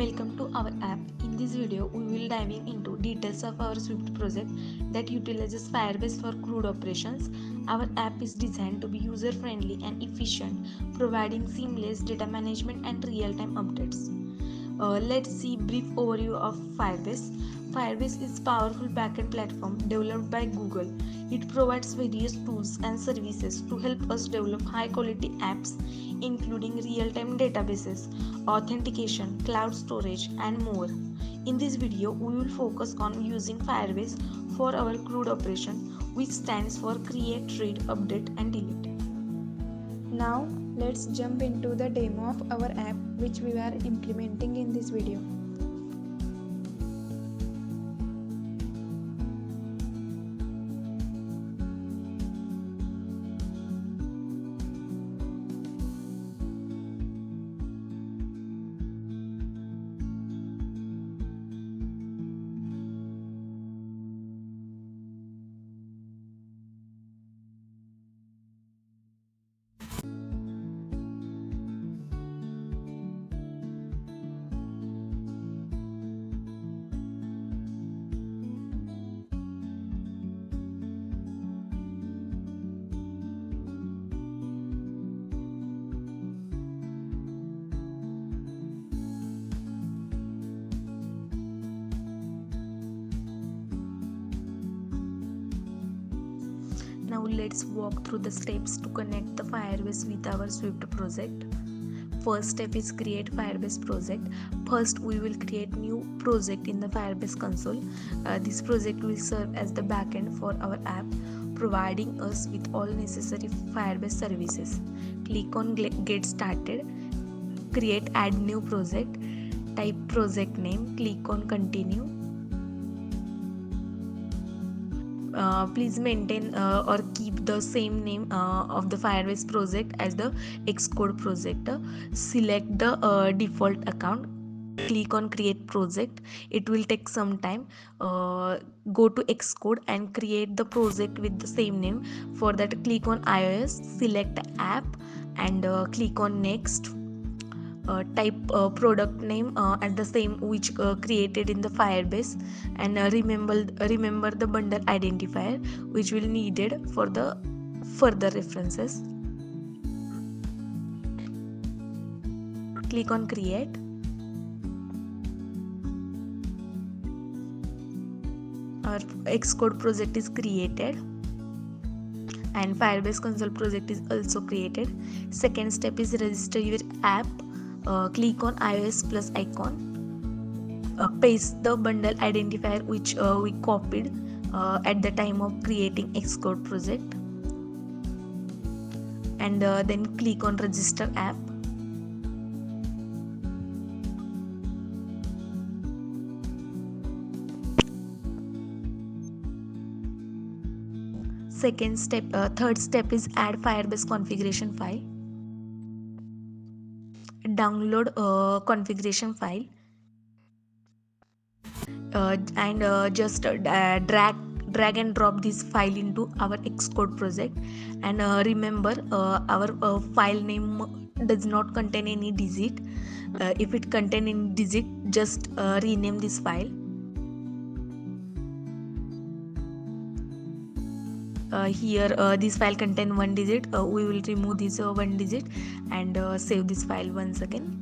Welcome to our app. In this video, we will diving into details of our Swift project that utilizes Firebase for CRUD operations. Our app is designed to be user-friendly and efficient, providing seamless data management and real-time updates. Let's see brief overview of Firebase. Firebase is a powerful backend platform developed by Google. It provides various tools and services to help us develop high-quality apps, including real-time databases, authentication, cloud storage, and more. In this video, we will focus on using Firebase for our CRUD operation, which stands for Create, Read, Update, and Delete. Now let's jump into the demo of our app which we are implementing in this video. Now let's walk through the steps to connect the Firebase with our Swift project. First step is create Firebase project. First, we will create new project in the Firebase console. This project will serve as the backend for our app, providing us with all necessary Firebase services. Click on Get Started, create Add New Project, type project name, click on Continue. Please maintain or keep the same name of the Firebase project as the Xcode project. Select the default account, click on create project. It will take some time. Go to Xcode and create the project with the same name. For that, click on iOS, select app, and click on next. Type product name as the same which created in the Firebase, and remember the bundle identifier which will needed for the further references. Click on create. Our Xcode project is created and Firebase console project is also created. Second step is register your app. Click on iOS plus icon, paste the bundle identifier which we copied at the time of creating Xcode project, and then click on register app. Third step is add Firebase configuration file. Download configuration file and just drag and drop this file into our Xcode project, and remember our file name does not contain any digit. If it contain any digit, just rename this file. Here this file contain one digit. We will remove this one digit and save this file once again.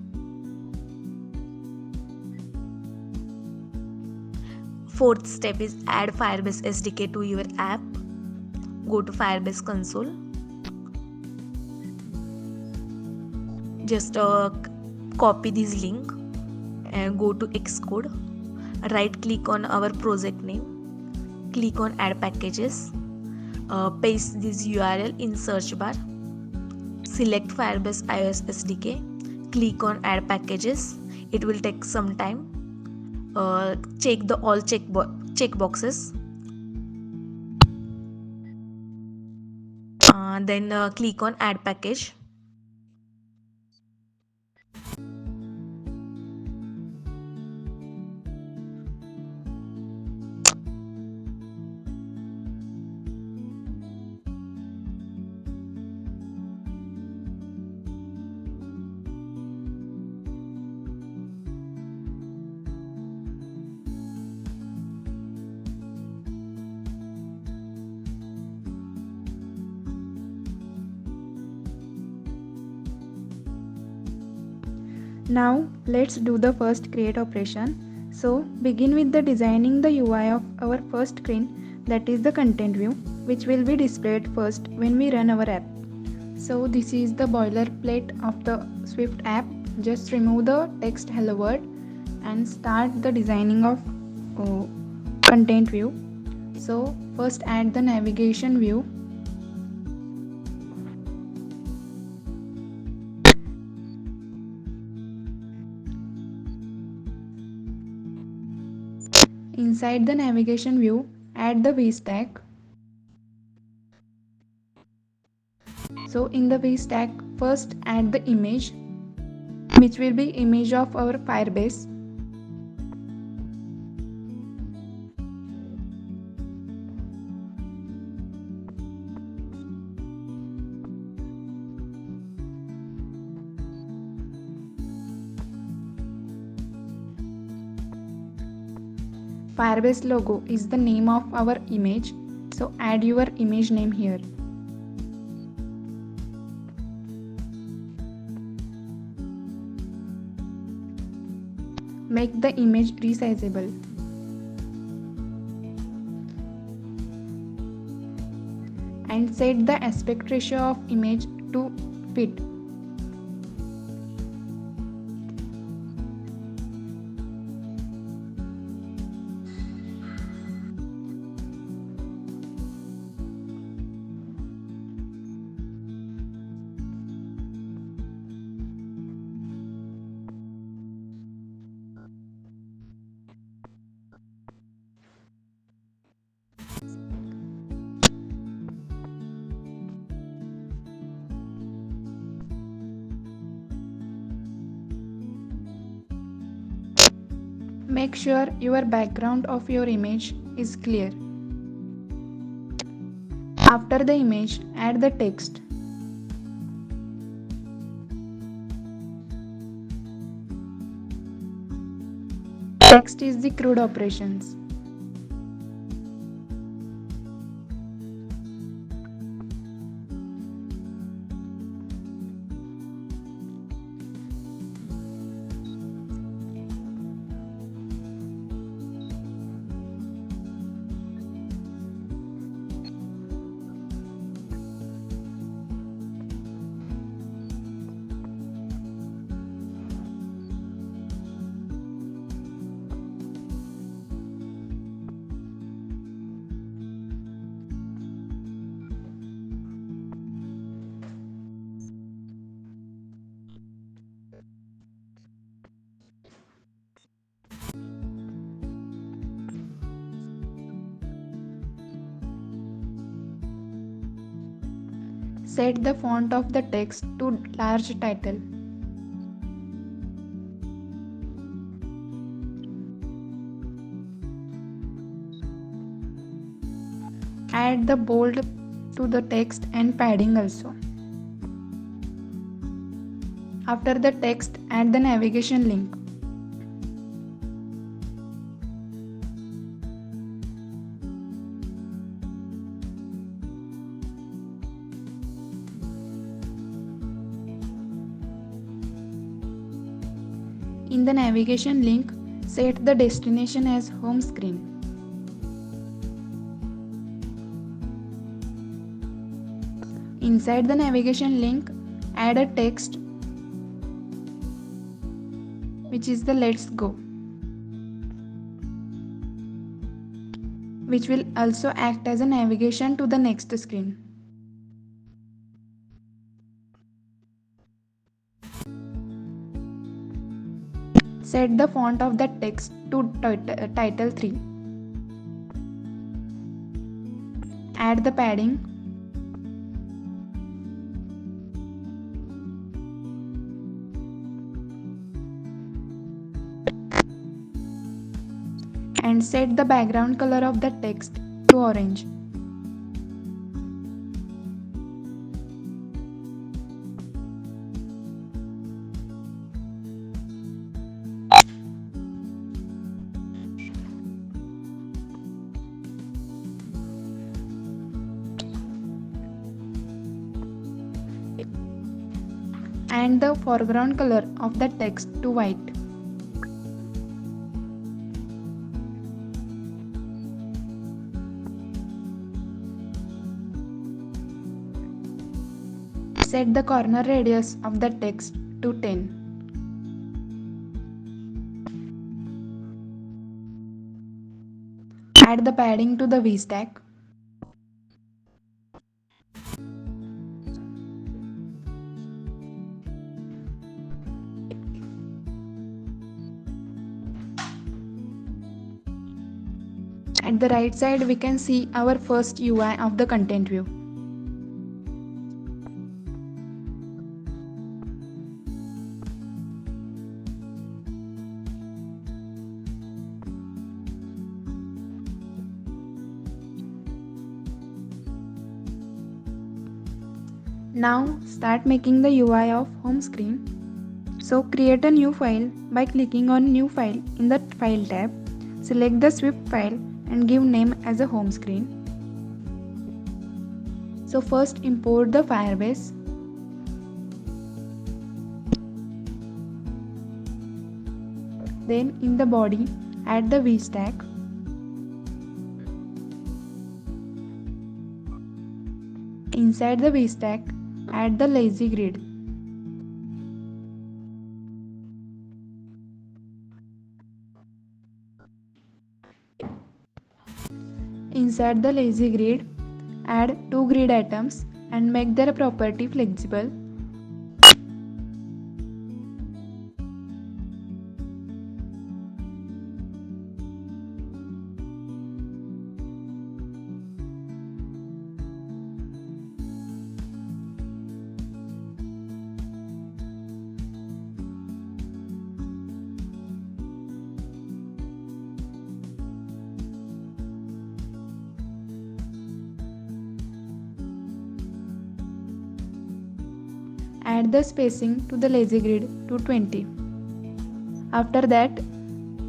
Fourth step is add Firebase SDK to your app. Go to Firebase console. Just copy this link and go to Xcode. Right click on our project name. Click on add packages. Paste this URL in search bar. Select Firebase iOS SDK. Click on add packages. It will take some time. Check the all check boxes. Then click on add package. Now let's do the first create operation. So begin with the designing the UI of our first screen, that is the content view, which will be displayed first when we run our app. So this is the boilerplate of the Swift app. Just remove the text hello world and start the designing of content view. So first add the navigation view. Inside the navigation view, add the vstack. So in the vstack, first add the image, which will be image of our Firebase. Firebase logo is the name of our image, so add your image name here. Make the image resizable. And set the aspect ratio of image to fit. Make sure your background of your image is clear. After the image, add the text. Text is the CRUD operations. Set the font of the text to large title. Add the bold to the text and padding also. After the text, add the navigation link. In the navigation link, set the destination as home screen. Inside the navigation link, add a text, which is the let's go, which will also act as a navigation to the next screen. Set the font of the text to title 3. Add the padding. And set the background color of the text to orange. and the foreground color of the text to white. Set the corner radius of the text to 10. Add the padding to the V-stack. At the right side, we can see our first UI of the content view. Now start making the UI of home screen. So create a new file by clicking on New File in the File tab. Select the Swift file and give name as a home screen. So first import the Firebase. Then in the body add the V-stack. Inside the V-stack add the lazy grid. Inside the lazy grid add two grid items and make their property flexible. Add the spacing to the lazy grid to 20. After that,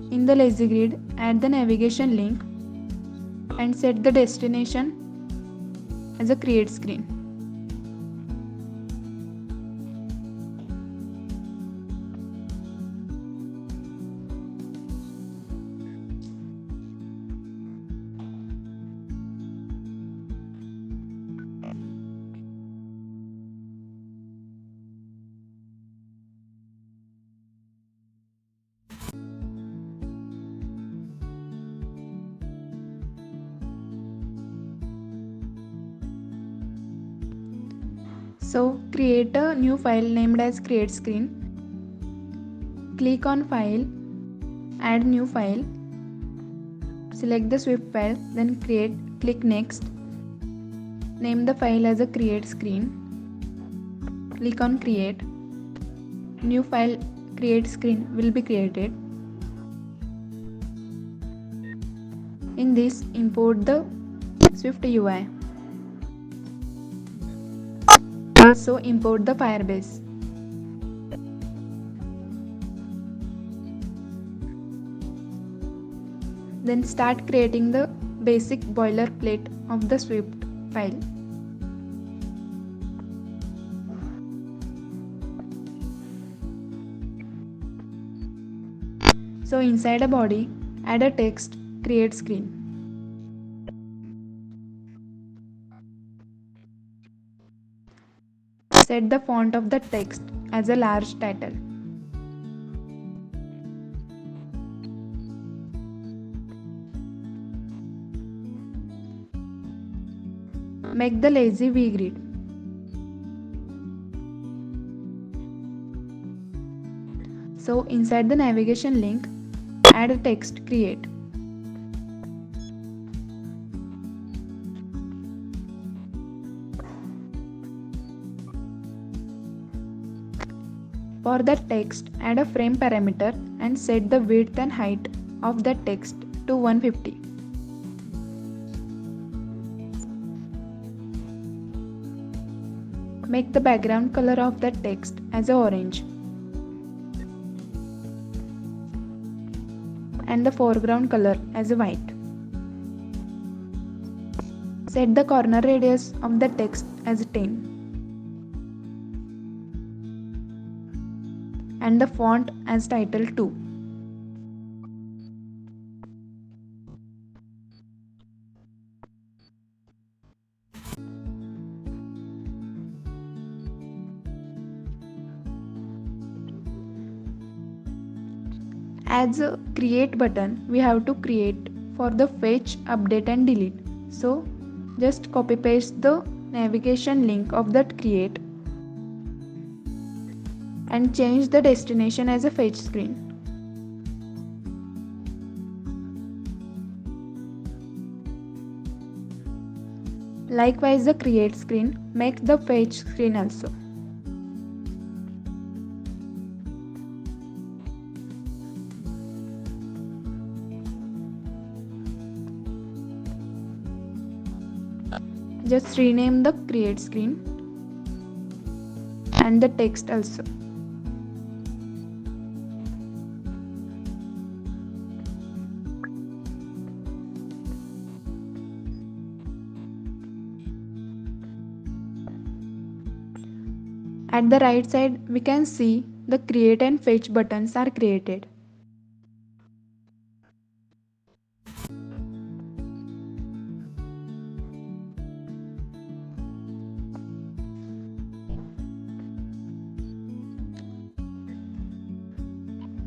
in the lazy grid, add the navigation link and set the destination as a create screen. So create a new file named as create screen. Click on file, add new file, select the Swift file, then click next. Name the file as a create screen. Click on create. New file create screen will be created. In this, import the Swift UI. Also import the Firebase. Then start creating the basic boilerplate of the Swift file. So inside a body, add a text create screen. Set the font of the text as a large title. Make the lazy V grid. So inside the navigation link, add a text create. For the text, add a frame parameter and set the width and height of the text to 150. Make the background color of the text as orange and the foreground color as white. Set the corner radius of the text as 10. and the font as title 2. As a create button, we have to create for the fetch, update and delete. So just copy paste the navigation link of that create and change the destination as a fetch screen. Likewise, the create screen makes the fetch screen also. Just rename the create screen and the text also. At the right side, we can see the create and fetch buttons are created.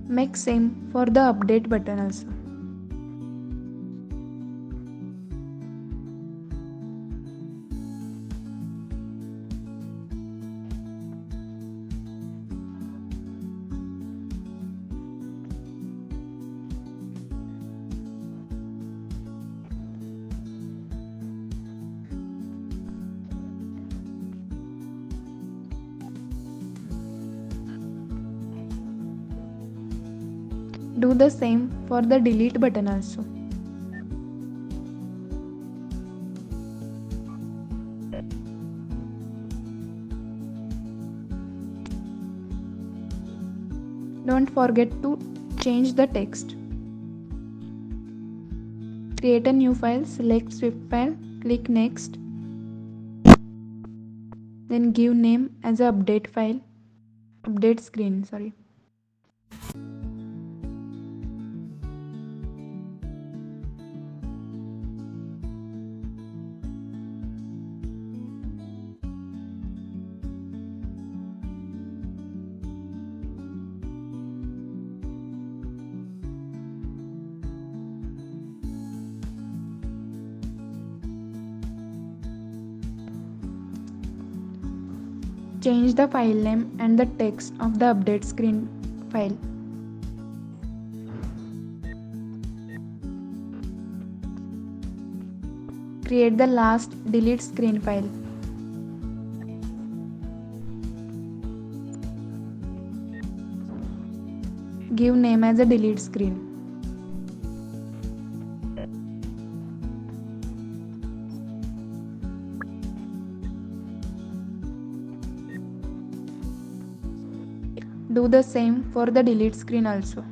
Make same for the update button also. Do the same for the delete button also. Don't forget to change the text. Create a new file, select Swift file, click next. Then give name as a update file, update screen, sorry. Change the file name and the text of the update screen file. Create the last delete screen file. Give name as a delete screen. Do the same for the delete screen also.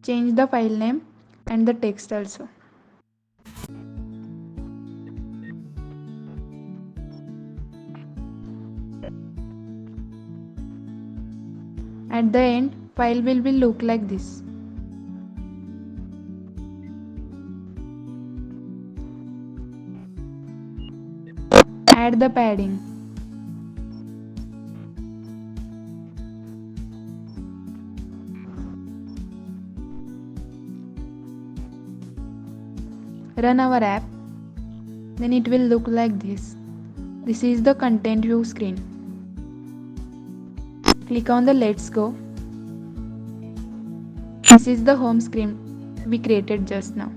Change the file name and the text also. At the end, file will look like this. Add the padding. Run our app. Then it will look like this. This is the content view screen. Click on the Let's Go. This is the home screen we created just now.